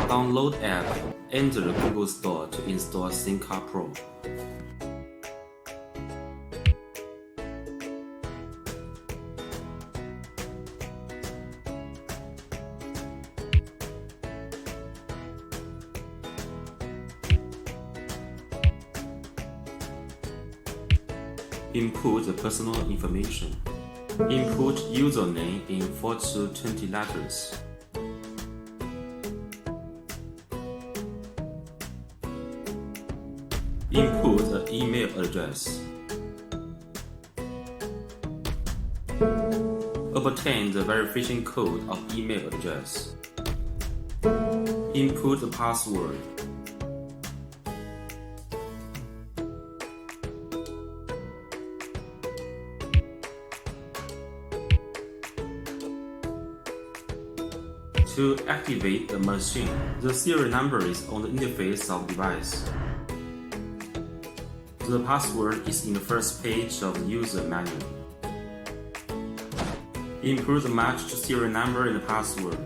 Download app. Enter the Google Store to install THINKCAR Pro. Input the personal information. Input username in 4 to 20 letters. Input the email address. Obtain the verification code of email address. Input the password. To activate the machine, the serial number is on the interface of the device. The password is in the first page of the user manual. Input the matched serial number and the password.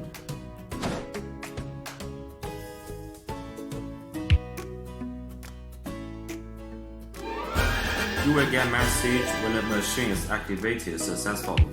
You will get a message when the machine is activated successfully.